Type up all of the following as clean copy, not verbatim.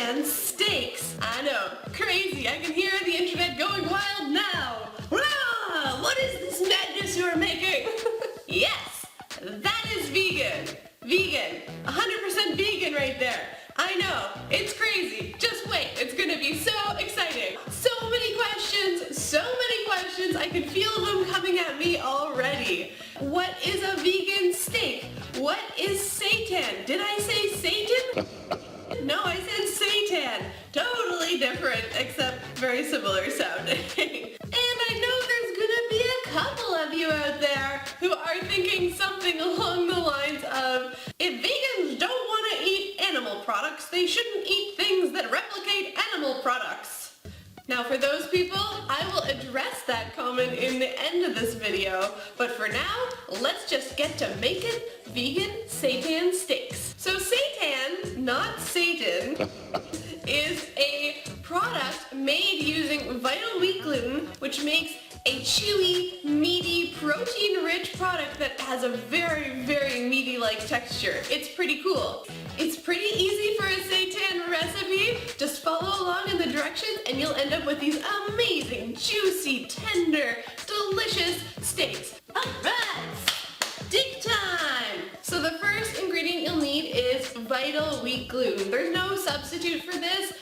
seitan steaks. I know, crazy. I can hear the internet going wild now. Rah! What is this madness you are making? Yes, that is vegan. Vegan. 100% vegan right there. I know, it's crazy. Just wait, it's gonna be so exciting. So many questions. I can feel them coming at me already. What is a vegan steak? What is seitan? Did I say Satan? No, I said seitan. Totally different, except very similar sounding. And I know there's gonna be a couple of you out there who are thinking something along the lines of, if vegans don't want to eat animal products, they shouldn't eat things that replicate animal products. Now for those people, I will address that comment in the end of this video, but for now, let's just get to making vegan seitan steaks. So seitan, not Satan, is a product made using vital wheat gluten, which makes a chewy, meaty, protein-rich product that has a very, very meaty-like texture. It's pretty cool. It's pretty easy for a seitan recipe. Just follow along in the directions and you'll end up with these amazing, juicy, tender, delicious steaks. Alright, steak time! So the first ingredient you'll need is vital wheat gluten. There's no substitute for this.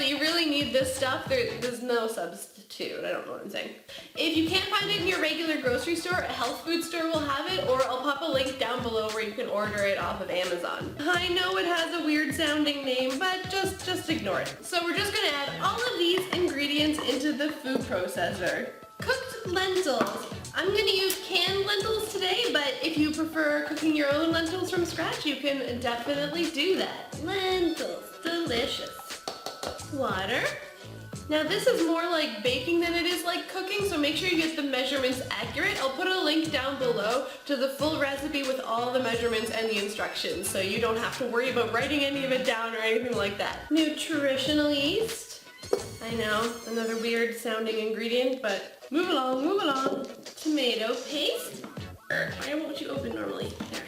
You really need this stuff. There's no substitute. I don't know what I'm saying. If you can't find it in your regular grocery store, a health food store will have it, or I'll pop a link down below where you can order it off of Amazon. I know it has a weird sounding name, but just ignore it. So we're just gonna add all of these ingredients into the food processor. Cooked lentils. I'm going to use canned lentils today, but if you prefer cooking your own lentils from scratch, you can definitely do that. Lentils, delicious. Water. Now this is more like baking than it is like cooking, so make sure you get the measurements accurate. I'll put a link down below to the full recipe with all the measurements and the instructions, so you don't have to worry about writing any of it down or anything like that. Nutritional yeast. I know, another weird sounding ingredient, but move along, move along. Tomato paste. Why won't you open normally? There.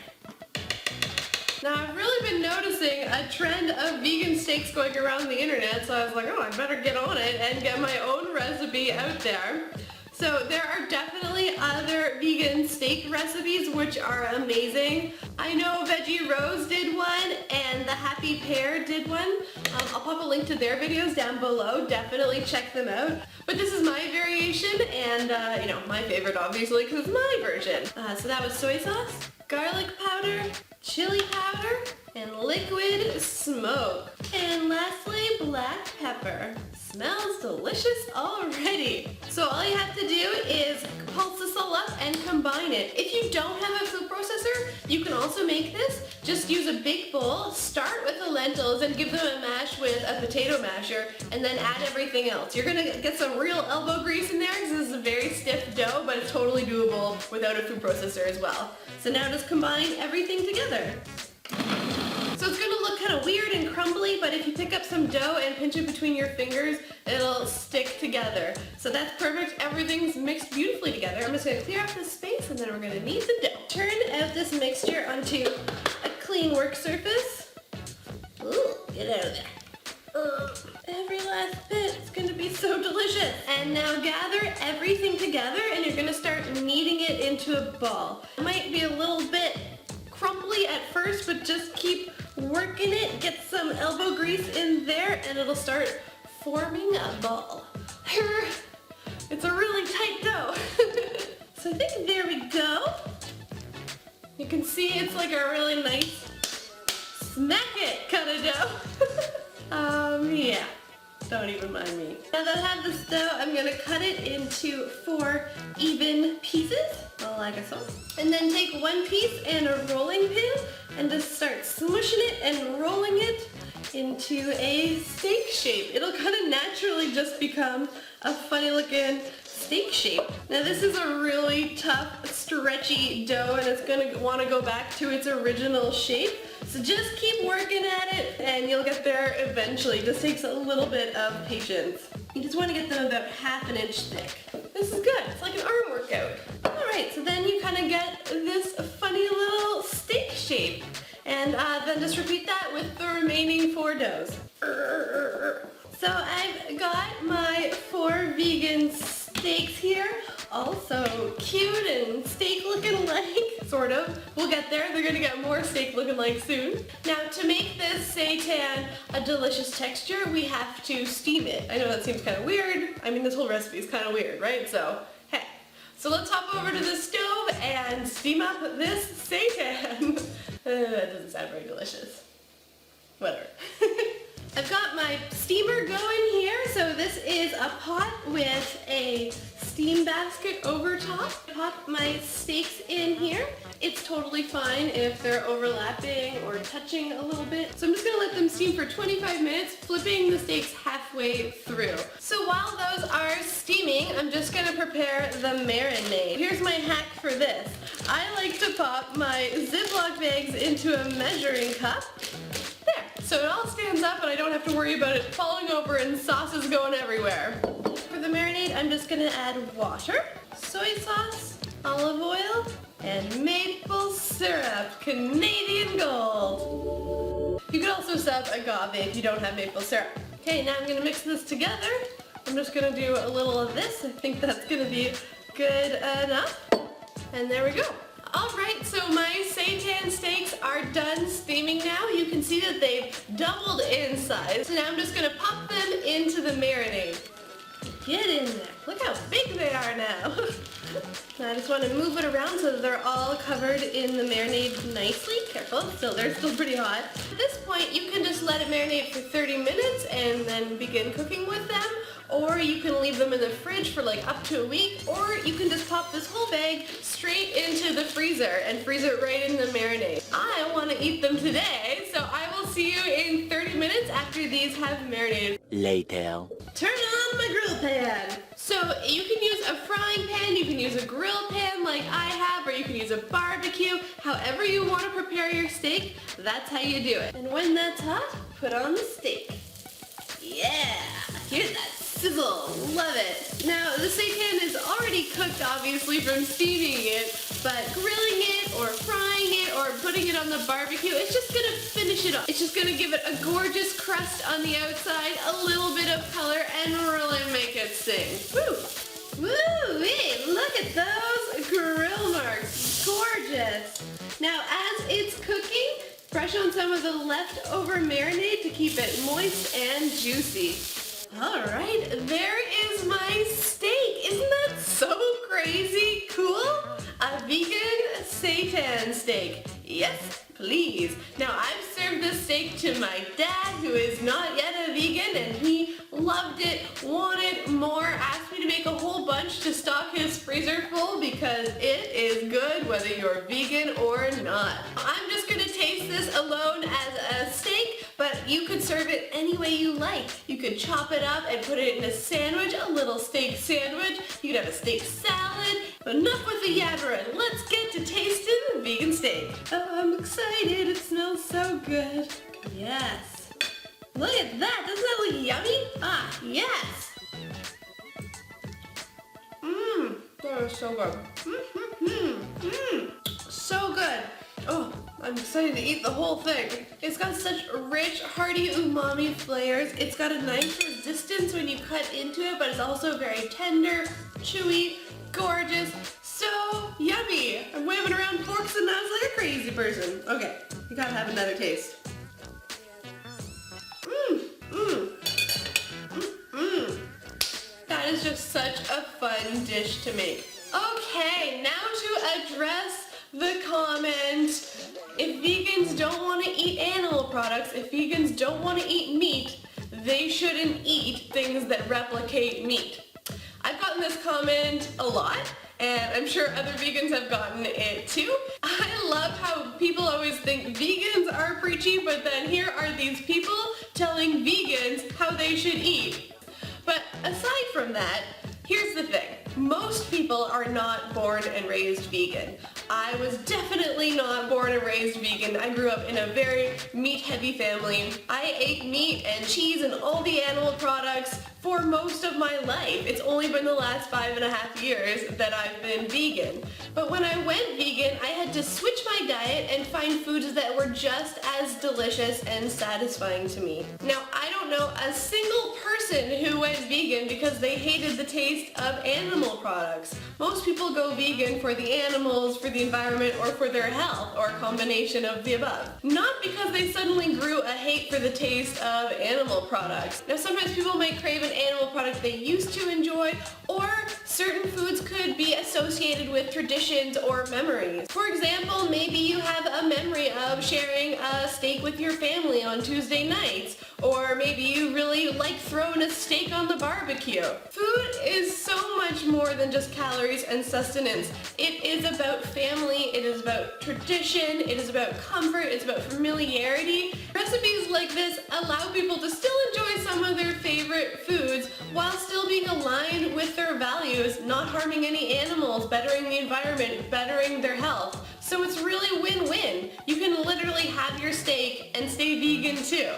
Now I've really been noticing a trend of vegan steaks going around the internet, so I was like, oh, I better get on it and get my own recipe out there. So there are definitely other vegan steak recipes which are amazing. I know Veggie Rose did one and the Happy Pear did one. I'll pop a link to their videos down below. Definitely check them out. But this is my variation and, you know, my favorite obviously because it's my version. So that was soy sauce, garlic powder, chili powder, and liquid smoke. And lastly, black pepper. Smells delicious already. So all you have to do is pulse this all up and combine it. If you don't have a food processor, you can also make this. Just use a big bowl, start with the lentils and give them a mash with a potato masher, and then add everything else. You're gonna get some real elbow grease in there because this is a very stiff dough, but it's totally doable without a food processor as well. So now just combine everything together. So it's going to look kind of weird and crumbly, but if you pick up some dough and pinch it between your fingers, it'll stick together. So that's perfect. Everything's mixed beautifully together. I'm just going to clear off this space and then we're going to knead the dough. Turn out this mixture onto a clean work surface. Ooh, get out of there. Every last bit. It's going to be so delicious. And now gather everything together and you're going to start kneading it into a ball. It might be a little bit crumbly at first, but just keep working it. Get some elbow grease in there and it'll start forming a ball. It's a really tight dough. So I think there we go. You can see it's like a really nice smack it kind of dough. Yeah. Don't even mind me. Now that I have this dough, I'm going to cut it into 4 even pieces, like so. And then take one piece and a rolling pin and just start smushing it and rolling it into a steak shape. It'll kind of naturally just become a funny looking steak shape. Now this is a really tough, stretchy dough and it's going to want to go back to its original shape. So just keep working at it and you'll get there eventually. It just takes a little bit of patience. You just want to get them about ½ an inch thick. This is good. It's like an arm workout. Alright, so then you kind of get this funny little steak shape. And then just repeat that with the remaining 4 doughs. So I've got my 4 vegan steaks here, all so cute and steak looking like, sort of. We'll get there, they're gonna get more steak looking like soon. Now to make this seitan a delicious texture, we have to steam it. I know that seems kind of weird. I mean, this whole recipe is kind of weird, right? So, hey. So let's hop over to the stove and steam up this seitan. That doesn't sound very delicious. Whatever. I've got my steamer going here, so this is a pot with a steam basket over top. Pop my steaks in here. It's totally fine if they're overlapping or touching a little bit. So I'm just gonna let them steam for 25 minutes, flipping the steaks halfway through. So while those are steaming, I'm just gonna prepare the marinade. Here's my hack for this. I like to pop my Ziploc bags into a measuring cup. There, so it all stands up and I don't have to worry about it falling over and sauces going everywhere. For the marinade, I'm just gonna add water, soy sauce, olive oil, and maple syrup, Canadian gold. You can also sub agave if you don't have maple syrup. Okay, now I'm gonna mix this together. I'm just gonna do a little of this. I think that's gonna be good enough. And there we go. Alright, so my seitan steaks are done steaming now. You can see that they've doubled in size. So now I'm just gonna pop them into the marinade. Get in there. Look how big they are now. I just want to move it around so that they're all covered in the marinade nicely. Careful, they're still pretty hot. At this point, you can just let it marinate for 30 minutes and then begin cooking with them. Or you can leave them in the fridge for like up to a week, or you can just pop this whole bag straight into the freezer and freeze it right in the marinade. I want to eat them today, so I will see you in 30 minutes after these have marinated. Later. Turn on my grill pan. So you can use a frying pan, you can use a grill pan like I have, or you can use a barbecue. However you want to prepare your steak, that's how you do it. And when that's hot, put on the steak. Yeah, hear that sizzle, love it. Now the seitan is already cooked obviously from steaming it, but grilling it or frying it or putting it on the barbecue, it's just gonna finish it off. It's just gonna give it a gorgeous crust on the outside, a little bit of color, and really make it sing. Woo! Woo-wee, look at those grill marks, gorgeous. Now as it's cooking, brush on some of the leftover marinade to keep it moist and juicy. Alright, there is my steak. Isn't that so crazy cool? A vegan seitan steak. Yes, please. Now I've served this steak to my dad, who is not yet a vegan, and he loved it, wanted more, asked me to make a whole bunch to stock his freezer full because it is good whether you're vegan or not. I'm just gonna taste this alone as a steak, but you could serve it any way you like. You could chop it up and put it in a sandwich, a little steak sandwich. You could have a steak salad. But enough with the yabbering. Let's get to tasting the vegan steak. Oh, I'm excited. It smells so good. Yes. Look at that. Doesn't that look yummy? Ah, yes. That is so good. So good. Oh, I'm excited to eat the whole thing. It's got such rich, hearty umami flavors. It's got a nice resistance when you cut into it, but it's also very tender, chewy, gorgeous, so yummy. I'm waving around forks and knives like a crazy person. Okay, you gotta have another taste. That is just such a fun dish to make. Okay, now to address the comment, if vegans don't want to eat animal products, if vegans don't want to eat meat, they shouldn't eat things that replicate meat. I've gotten this comment a lot, and I'm sure other vegans have gotten it too. I love how people always think vegans are preachy, but then here are these people telling vegans how they should eat. But aside from that, here's the thing. Most people are not born and raised vegan. I was definitely not born and raised vegan. I grew up in a very meat-heavy family. I ate meat and cheese and all the animal products for most of my life. It's only been the last 5.5 years that I've been vegan. But when I went vegan, I had to switch my diet and find foods that were just as delicious and satisfying to me. Now, I don't know a single person who went vegan because they hated the taste of animal products. Most people go vegan for the animals, for the environment, or for their health, or a combination of the above. Not because they suddenly grew a hate for the taste of animal products. Now sometimes people might crave an animal product they used to enjoy, or certain foods could be associated with traditions or memories. For example, maybe you have a memory of sharing a steak with your family on Tuesday nights, or maybe you really like throwing a steak on the barbecue. Food is so much more than just calories and sustenance. It is about family, it is about tradition, it is about comfort, it's about familiarity. Recipes like this allow people to still enjoy some of their favorite foods while still being aligned with their values, not harming any animals, bettering the environment, bettering their health. So it's really win-win. You can literally have your steak and stay vegan too.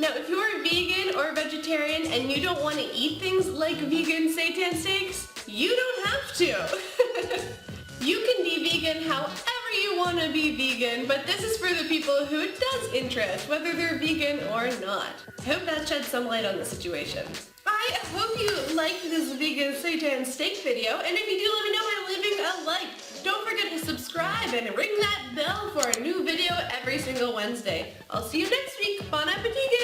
Now, if you're a vegan or a vegetarian and you don't want to eat things like vegan seitan steaks, you don't have to. You can be vegan however you want to be vegan, but this is for the people who it does interest, whether they're vegan or not. I hope that sheds some light on the situation. I hope you liked this vegan seitan steak video, and if you do, let me know by leaving a like. Don't forget to subscribe and ring that bell for a new video every single Wednesday. I'll see you next week. Bon appetit!